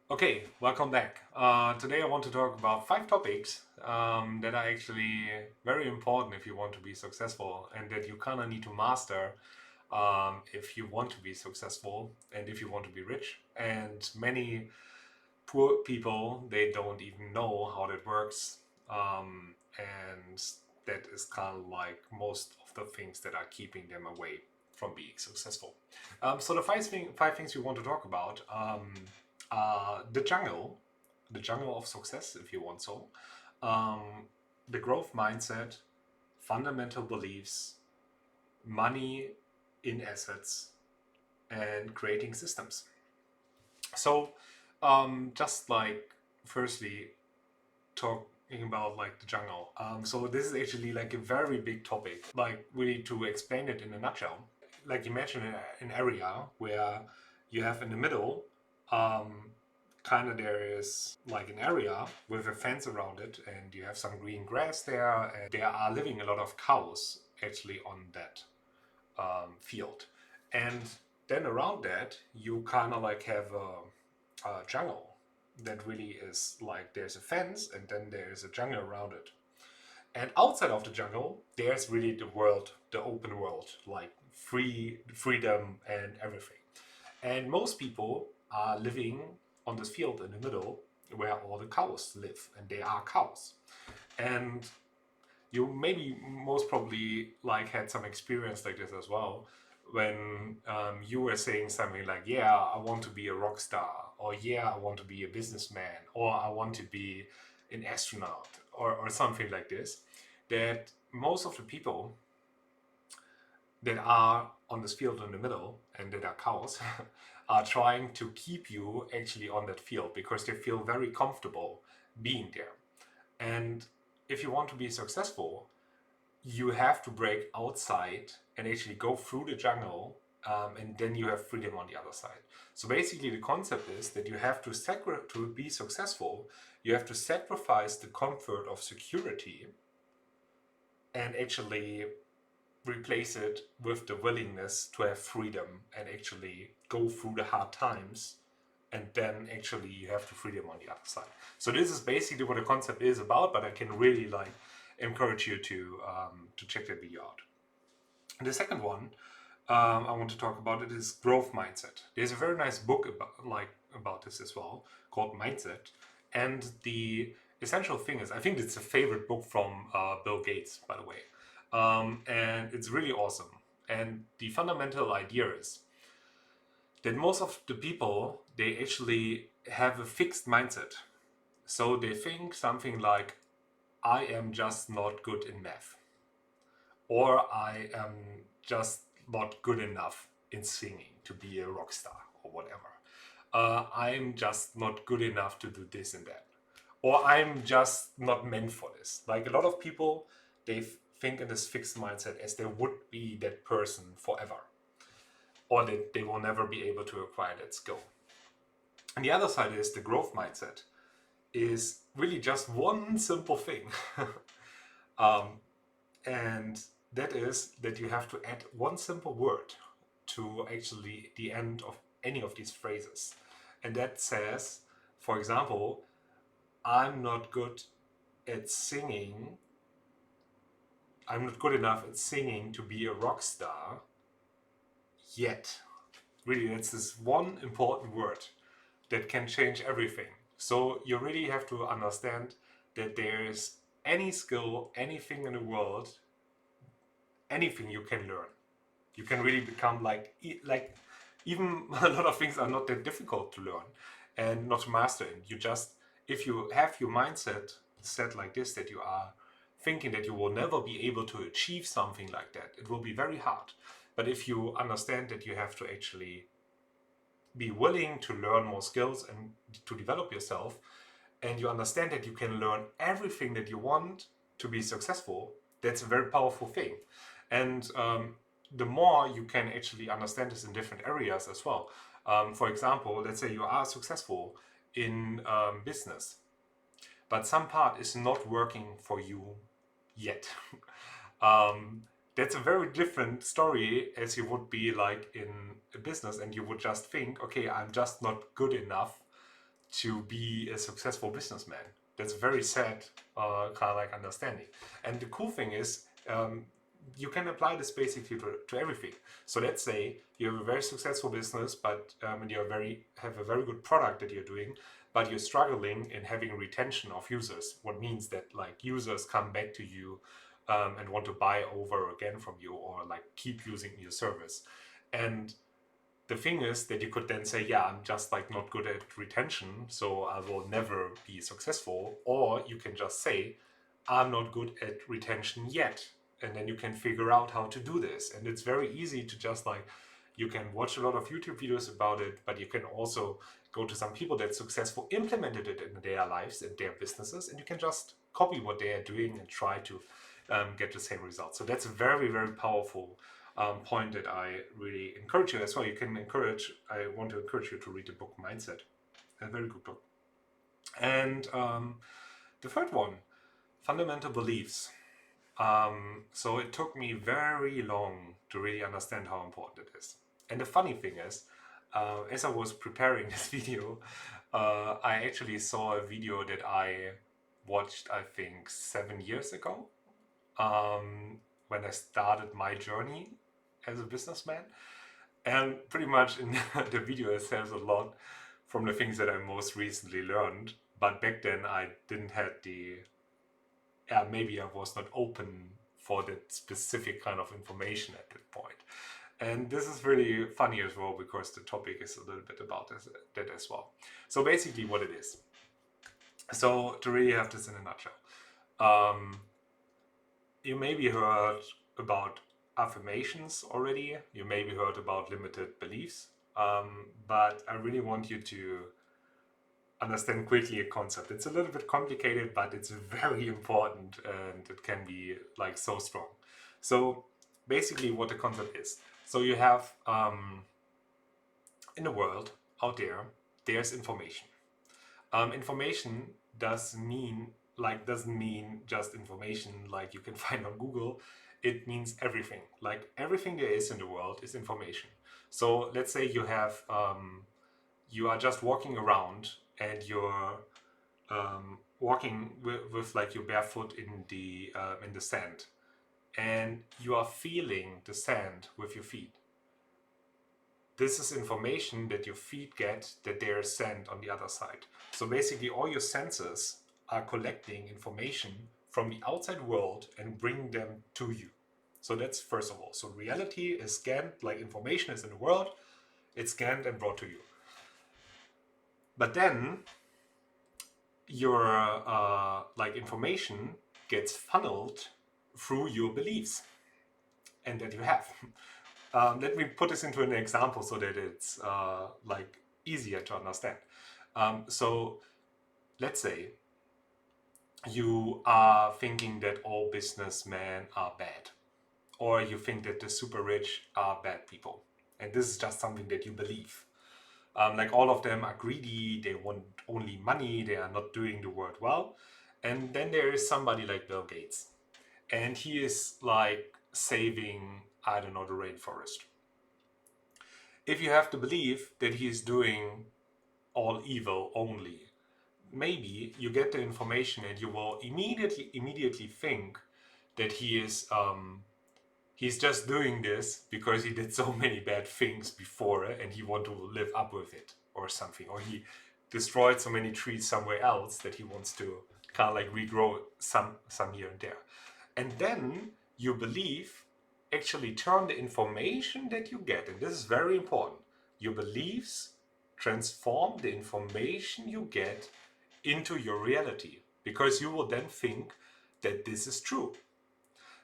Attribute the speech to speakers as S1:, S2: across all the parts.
S1: Okay, welcome back. Today I want to talk about five topics that are actually very important if you want to be successful and that you kind of need to master if you want to be successful and if you want to be rich. And many poor people, they don't even know how that works. And that is kind of like most of the things that are keeping them away from being successful. So the five things we want to talk about the jungle of success, if you want so, um, the growth mindset, fundamental beliefs, money in assets, and creating systems. So, just like firstly, talking about like the jungle. So this is actually like a very big topic. Like really to explain it in a nutshell, like imagine an area where you have in the middle, kind of there is like an area with a fence around it, and you have some green grass there, and there are living a lot of cows actually on that field, and then around that you kind of like have a jungle that really is like there's a fence and then there's a jungle around it. And outside of the jungle, there's really the world, the open world, like freedom and everything. And most people are living on this field in the middle where all the cows live, and they are cows. And you maybe most probably like had some experience like this as well when you were saying something like, yeah, I want to be a rock star, or yeah, I want to be a businessman, or I want to be an astronaut, or something like this, that most of the people that are on this field in the middle and that are cows are trying to keep you actually on that field because they feel very comfortable being there. And if you want to be successful, you have to break outside and actually go through the jungle, and then you have freedom on the other side. So basically, the concept is that you have to to be successful. You have to sacrifice the comfort of security and actually replace it with the willingness to have freedom and actually go through the hard times, and then actually you have the freedom on the other side. So this is basically what the concept is about, but I can really like encourage you to check that video out. And the second one I want to talk about it is growth mindset. There's a very nice book about this as well called Mindset, and the essential thing is I think it's a favorite book from Bill Gates, by the way, and it's really awesome. And the fundamental idea is that most of the people they actually have a fixed mindset, so they think something like, I am just not good in math, or I am just not good enough in singing to be a rock star or whatever. I'm just not good enough to do this and that, or I'm just not meant for this. Like a lot of people, they think in this fixed mindset as they would be that person forever, or that they will never be able to acquire that skill. And the other side is the growth mindset, is really just one simple thing. um, and that is that you have to add one simple word to actually the end of any of these phrases. And that says, for example, I'm not good at singing. I'm not good enough at singing to be a rock star yet. Really, that's this one important word that can change everything. So you really have to understand that there is any skill, anything in the world, anything you can learn. You can really become like even a lot of things are not that difficult to learn and not to master it. You just, if you have your mindset set like this, that you are thinking that you will never be able to achieve something like that, it will be very hard. But if you understand that you have to actually be willing to learn more skills and to develop yourself, and you understand that you can learn everything that you want to be successful, that's a very powerful thing. And the more you can actually understand this in different areas as well. For example, let's say you are successful in business, but some part is not working for you yet. um, that's a very different story as you would be like in a business, and you would just think, okay, I'm just not good enough to be a successful businessman. That's a very sad kind of like understanding. And the cool thing is, you can apply this basically to everything. So let's say you have a very successful business, but and you have a very good product that you're doing, but you're struggling in having retention of users. What means that like users come back to you and want to buy over again from you, or like keep using your service. And the thing is that you could then say, yeah, I'm just like not good at retention, so I will never be successful. Or you can just say, I'm not good at retention yet. And then you can figure out how to do this. And it's very easy to just like, you can watch a lot of YouTube videos about it, but you can also go to some people that successfully implemented it in their lives and their businesses, and you can just copy what they are doing and try to get the same results. So that's a very, very powerful point that I really encourage you as well. I want to encourage you to read the book Mindset, a very good book. And the third one, fundamental beliefs. So it took me very long to really understand how important it is. And the funny thing is, as I was preparing this video, I actually saw a video that I watched, I think, 7 years ago, when I started my journey as a businessman. And pretty much in the video it says a lot from the things that I most recently learned. But back then I didn't have maybe I was not open for that specific kind of information at that point. And this is really funny as well, because the topic is a little bit about that as well. So basically what it is. So to really have this in a nutshell, you maybe heard about affirmations already. You maybe heard about limited beliefs. But I really want you to understand quickly a concept. It's a little bit complicated, but it's very important, and it can be like so strong. So basically what the concept is. So you have in the world out there, there's information. Information doesn't mean just information like you can find on Google. It means everything. Like everything there is in the world is information. So let's say you are just walking around, and you're walking with like your barefoot in the sand, and you are feeling the sand with your feet. This is information that your feet get, that there's sand on the other side. So basically all your senses are collecting information from the outside world and bring them to you. So that's first of all. So reality is scanned, like information is in the world, it's scanned and brought to you. But then your like information gets funneled through your beliefs, and that you have. Let me put this into an example so that it's like easier to understand. So let's say you are thinking that all businessmen are bad, or you think that the super rich are bad people, and this is just something that you believe. Like all of them are greedy, they want only money, they are not doing the world well. And then there is somebody like Bill Gates, and he is like saving, I don't know, the rainforest. If you have to believe that he is doing all evil only, maybe you get the information and you will immediately think that he's just doing this because he did so many bad things before, and he want to live up with it or something, or he destroyed so many trees somewhere else that he wants to kind of like regrow some here and there. And then you believe actually turn the information that you get, and this is very important, your beliefs transform the information you get into your reality, because you will then think that this is true.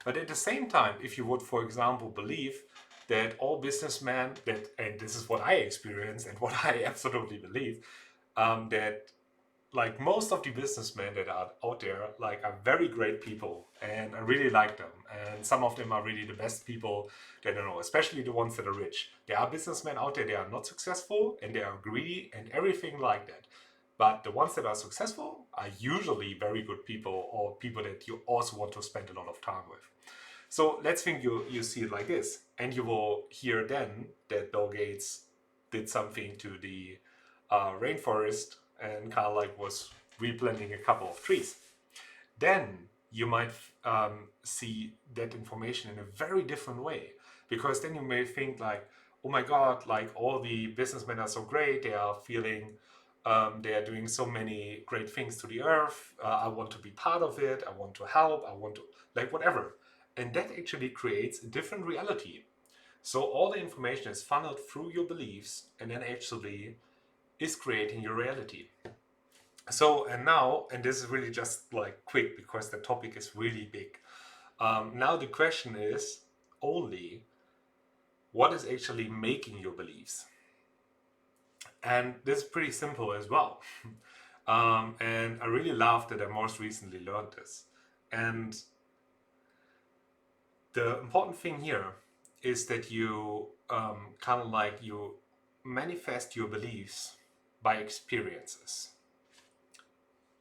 S1: But at the same time, if you would, for example, believe that all businessmen, and this is what I experienced and what I absolutely believe, that like most of the businessmen that are out there like are very great people, and I really like them, and some of them are really the best people that I know, especially the ones that are rich. There are businessmen out there that are not successful and they are greedy and everything like that. But the ones that are successful are usually very good people, or people that you also want to spend a lot of time with. So let's think you see it like this, and you will hear then that Bill Gates did something to the rainforest, and kind of like was replanting a couple of trees. Then you might see that information in a very different way, because then you may think like, oh my god, like all the businessmen are so great, they are feeling they are doing so many great things to the earth, I want to be part of it, I want to help, I want to, like, whatever. And that actually creates a different reality. So all the information is funneled through your beliefs and then actually is creating your reality. So, and now, and this is really just like quick because the topic is really big. Now the question is only what is actually making your beliefs? And this is pretty simple as well. And I really love that I most recently learned this. And the important thing here is that you kind of like you manifest your beliefs by experiences,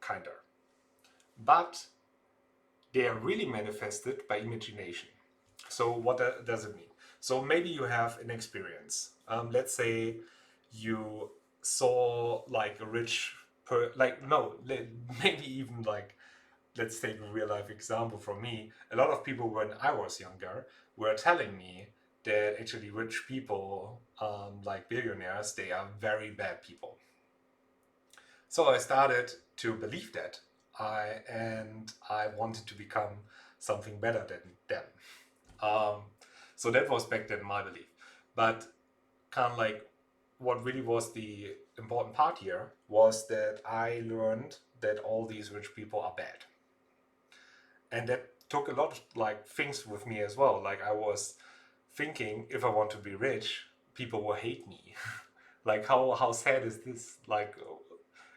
S1: kind of. But they are really manifested by imagination. So what does it mean? So maybe you have an experience. Let's say you saw like a rich like no maybe even like, let's take a real life example from me. A lot of people when I was younger were telling me that actually rich people, like billionaires, they are very bad people. So I started to believe that. I wanted to become something better than them. Um, so that was back then my belief. But kind of like what really was the important part here was that I learned that all these rich people are bad. And that took a lot of like things with me as well. Like I was thinking if I want to be rich, people will hate me. Like how sad is this? Like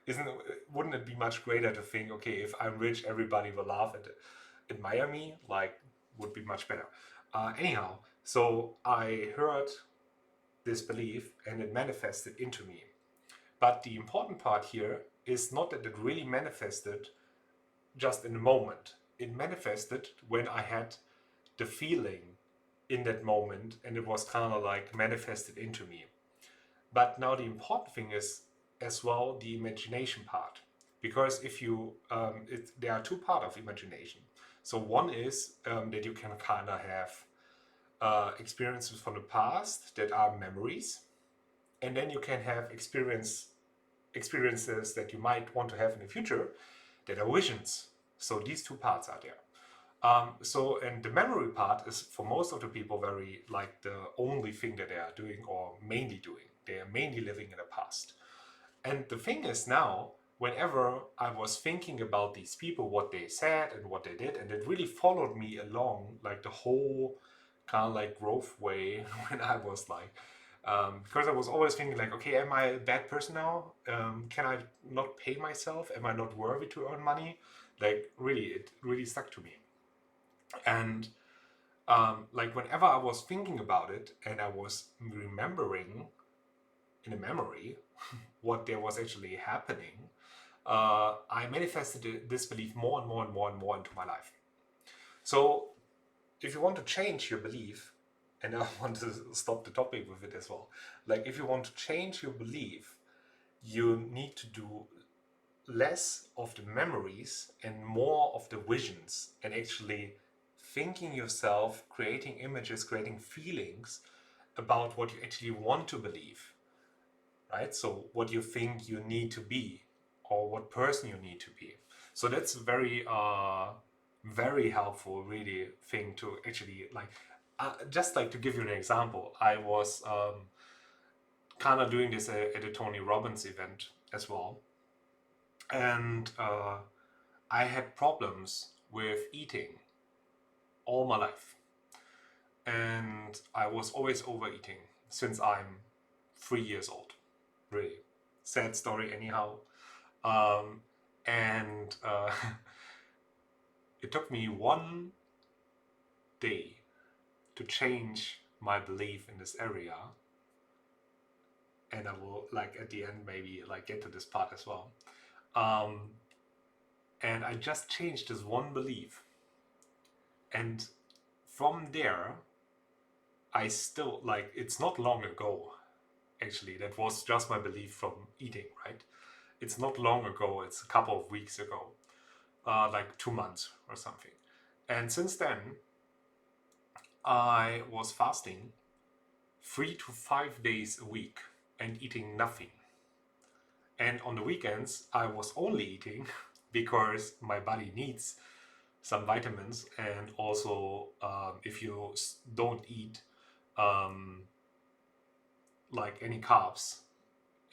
S1: isn't wouldn't it be much greater to think, okay, if I'm rich, everybody will laugh and admire me? Like would be much better. Anyhow, so I heard this belief and it manifested into me. But the important part here is not that it really manifested just in the moment. It manifested when I had the feeling in that moment and it was kind of like manifested into me. But now the important thing is as well the imagination part. Because if you, there are two parts of imagination. So one is that you can kind of have experiences from the past that are memories, and then you can have experiences that you might want to have in the future that are visions. So these two parts are there. And the memory part is for most of the people very like the only thing that they are doing or mainly doing. They are mainly living in the past. And the thing is now, whenever I was thinking about these people, what they said and what they did, and it really followed me along like the whole kind of like growth way when I was like, because I was always thinking like, okay, am I a bad person now? Can I not pay myself? Am I not worthy to earn money? Like really, it really stuck to me. And like whenever I was thinking about it and I was remembering in a memory what there was actually happening, I manifested this belief more and more and more and more into my life. So if you want to change your belief, and I want to stop the topic with it as well, like if you want to change your belief, you need to do less of the memories and more of the visions and actually thinking yourself, creating images, creating feelings about what you actually want to believe, right? So what you think you need to be or what person you need to be. So that's very very helpful really thing to actually like just like to give you an example. I was kind of doing this at a Tony Robbins event as well, and I had problems with eating all my life, and I was always overeating since I'm 3 years old. Really sad story, anyhow. Um, and it took me one day to change my belief in this area, and I will like at the end maybe like get to this part as well. Um, and I just changed this one belief, and from there, I still like it's not long ago. Actually, that was just my belief from eating, right? It's not long ago, it's a couple of weeks ago, like 2 months or something. And since then, I was fasting 3 to 5 days a week and eating nothing. And on the weekends, I was only eating because my body needs some vitamins. And also, if you don't eat um, like any carbs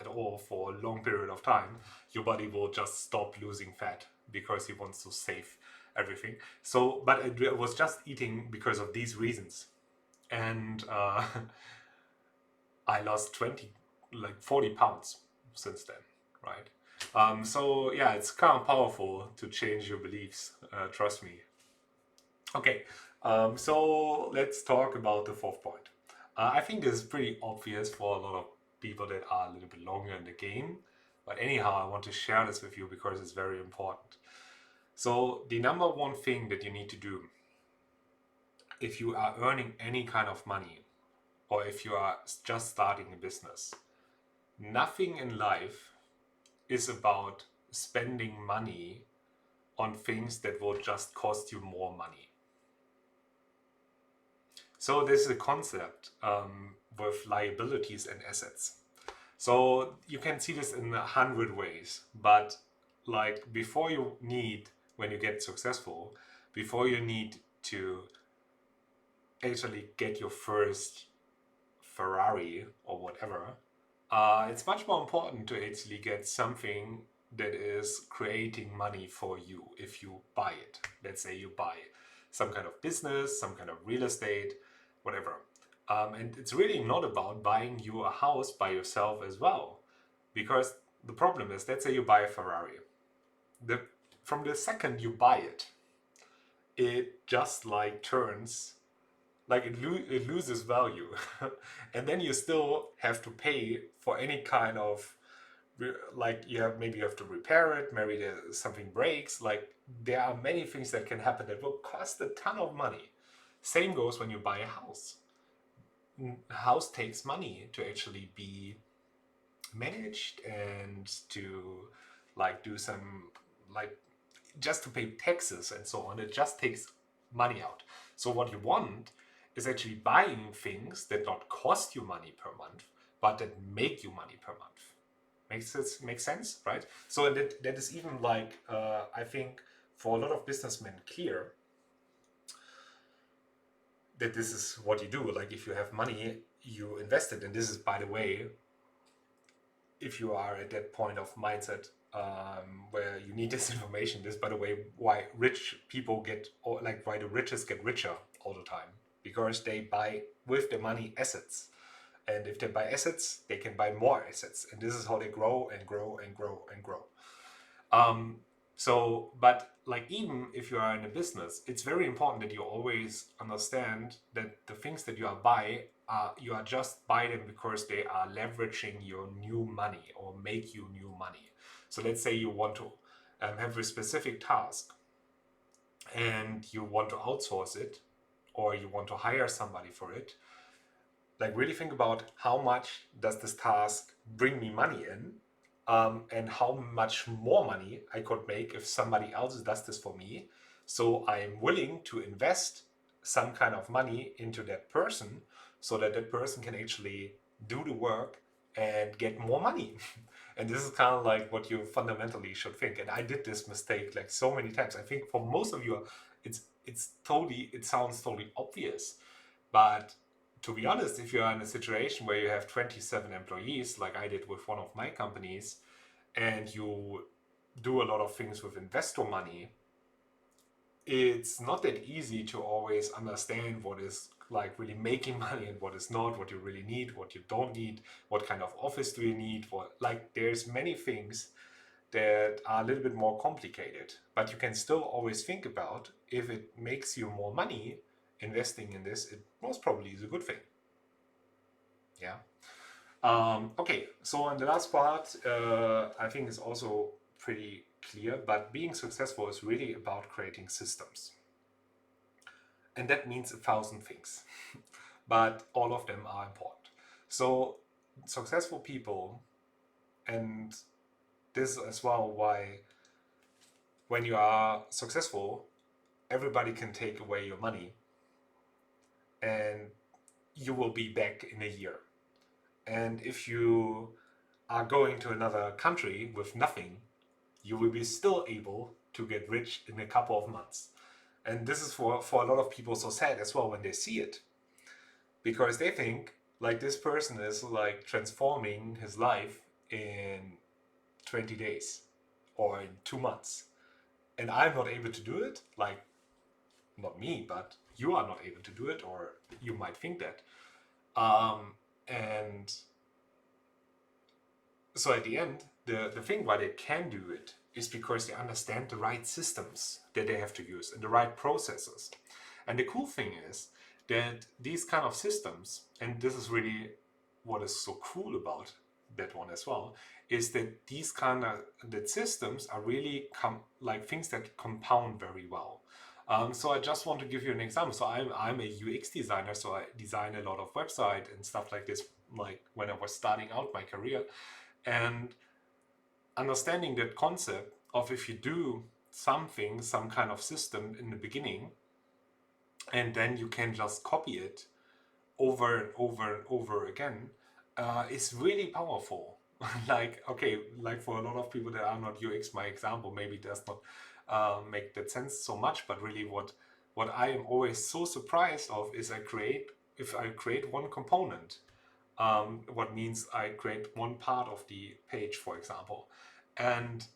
S1: at all for a long period of time, your body will just stop losing fat because he wants to save everything. So, but I was just eating because of these reasons. And I lost 20, like 40 pounds since then, right? So yeah, it's kind of powerful to change your beliefs. Trust me. Okay, so let's talk about the fourth point. I think this is pretty obvious for a lot of people that are a little bit longer in the game. But anyhow, I want to share this with you because it's very important. So the number one thing that you need to do if you are earning any kind of money or if you are just starting a business, nothing in life is about spending money on things that will just cost you more money. So this is a concept with liabilities and assets. So you can see this in 100 ways, but like before you need, when you get successful, before you need to actually get your first Ferrari or whatever, it's much more important to actually get something that is creating money for you if you buy it. Let's say you buy some kind of business, some kind of real estate, whatever. And it's really not about buying you a house by yourself as well. Because the problem is, let's say you buy a Ferrari. From the second you buy it, it just like turns like it loses value. And then you still have to pay for any kind of like you have to repair it, maybe something breaks, like there are many things that can happen that will cost a ton of money. Same goes when you buy a house. A house takes money to actually be managed and to like do some like just to pay taxes and so on. It just takes money out. So what you want is actually buying things that not cost you money per month, but that make you money per month. Makes sense, right? So that is even like I think for a lot of businessmen clear that this is what you do. Like if you have money, you invest it, and this is, by the way, if you are at that point of mindset where you need this information, this, by the way, why rich people get, or like why the richest get richer all the time, because they buy with the money assets, and if they buy assets, they can buy more assets, and this is how they grow and grow and grow and grow. um, but like even if you are in a business, it's very important that you always understand that the things that you are you are just buy them because they are leveraging your new money or make you new money. So let's say you want to have a specific task and you want to outsource it or you want to hire somebody for it. Like really think about how much does this task bring me money in, and how much more money I could make if somebody else does this for me. So I'm willing to invest some kind of money into that person so that that person can actually do the work and get more money. And this is kind of like what you fundamentally should think. And I did this mistake like so many times. I think for most of you, it sounds totally obvious, but to be honest, if you're in a situation where you have 27 employees, like I did with one of my companies, and you do a lot of things with investor money, it's not that easy to always understand what is like really making money and what is not, what you really need, what you don't need, what kind of office do you need, what, like there's many things that are a little bit more complicated, but you can still always think about if it makes you more money investing in this, it most probably is a good thing. Yeah. Okay, so in the last part, I think is also pretty clear, but being successful is really about creating systems. And that means 1,000 things, but all of them are important. So successful people and this is as well why when you are successful, everybody can take away your money and you will be back in a year. And if you are going to another country with nothing, you will be still able to get rich in a couple of months. And this is for a lot of people so sad as well when they see it, because they think like this person is like transforming his life in 20 days or in 2 months. And I'm not able to do it, like, not me, but you are not able to do it, or you might think that. And so at the end, the thing why they can do it is because they understand the right systems that they have to use and the right processes. And the cool thing is that these kind of systems, and this is really what is so cool about that one as well, is that these kind of that systems are really like things that compound very well. So I just want to give you an example. So I'm a UX designer, so I design a lot of website and stuff like this, like when I was starting out my career. And understanding that concept of if you do something, some kind of system in the beginning, and then you can just copy it over and over and over again, is really powerful. Like, okay, like for a lot of people that are not UX, my example maybe does not make that sense so much, but really what I am always so surprised of is if I create one component, what means I create one part of the page, for example, and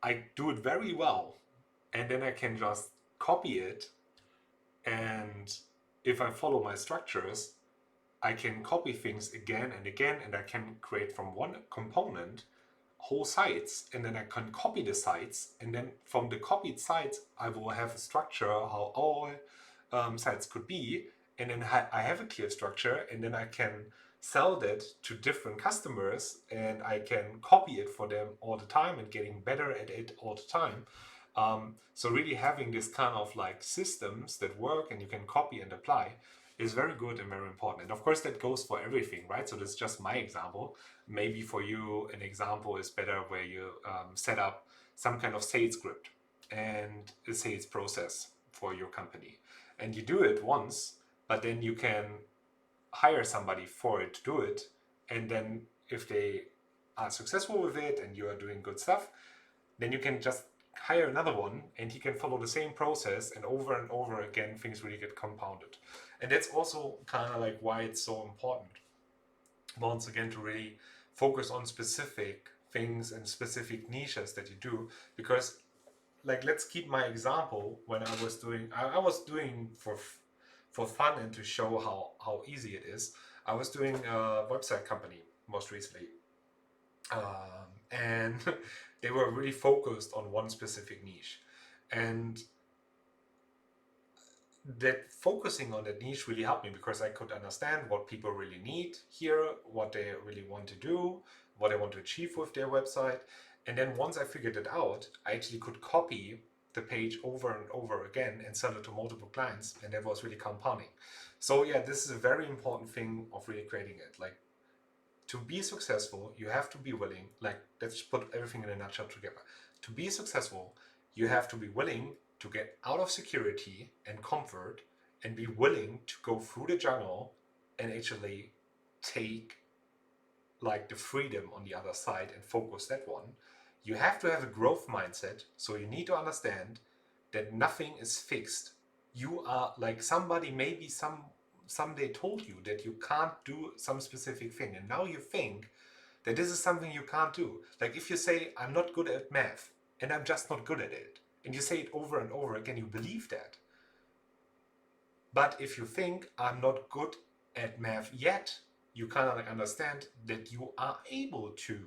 S1: I do it very well, and then I can just copy it, and if I follow my structures, I can copy things again and again, and I can create from one component whole sites, and then I can copy the sites, and then from the copied sites, I will have a structure how all sites could be, and then I have a clear structure, and then I can sell that to different customers, and I can copy it for them all the time and getting better at it all the time. So really having this kind of like systems that work and you can copy and apply is very good and very important. And of course that goes for everything, right? So this is just my example. Maybe for you an example is better where you set up some kind of sales script and a sales process for your company, and you do it once, but then you can hire somebody for it to do it, and then if they are successful with it and you are doing good stuff, then you can just hire another one and he can follow the same process, and over again things really get compounded. And that's also kind of like why it's so important, once again, to really focus on specific things and specific niches that you do. Because like, let's keep my example. When I was doing for fun and to show how easy it is, I was doing a website company most recently, and they were really focused on one specific niche, and that focusing on that niche really helped me because I could understand what people really need here, what they really want to do, what they want to achieve with their website. And then once I figured it out, I actually could copy the page over and over again and sell it to multiple clients, and that was really compounding. So yeah, this is a very important thing of really creating it. Like, to be successful, you have to be willing, like, let's put everything in a nutshell together. To be successful, you have to be willing to get out of security and comfort and be willing to go through the jungle and actually take like the freedom on the other side and focus that one. You have to have a growth mindset, so you need to understand that nothing is fixed. You are like, somebody maybe someday told you that you can't do some specific thing, and now you think that this is something you can't do. Like, if you say, I'm not good at math and I'm just not good at it, and you say it over and over again, you believe that. But if you think, I'm not good at math yet, you kind of like understand that you are able to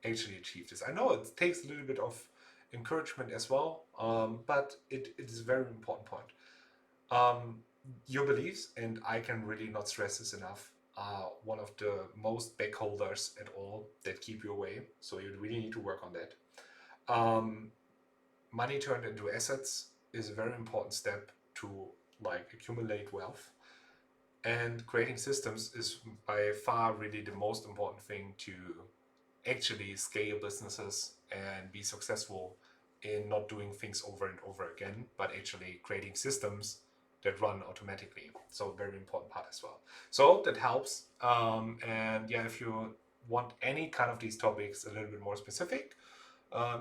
S1: actually achieve this. I know it takes a little bit of encouragement as well, but it is a very important point. Your beliefs, and I can really not stress this enough, are one of the most backholders at all that keep you away. So you really need to work on that. Money turned into assets is a very important step to like accumulate wealth. And creating systems is by far really the most important thing to actually scale businesses and be successful in not doing things over and over again, but actually creating systems that run automatically. So very important part as well. So that helps. And yeah, if you want any kind of these topics a little bit more specific,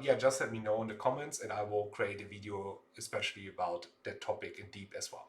S1: yeah, just let me know in the comments and I will create a video especially about that topic in deep as well.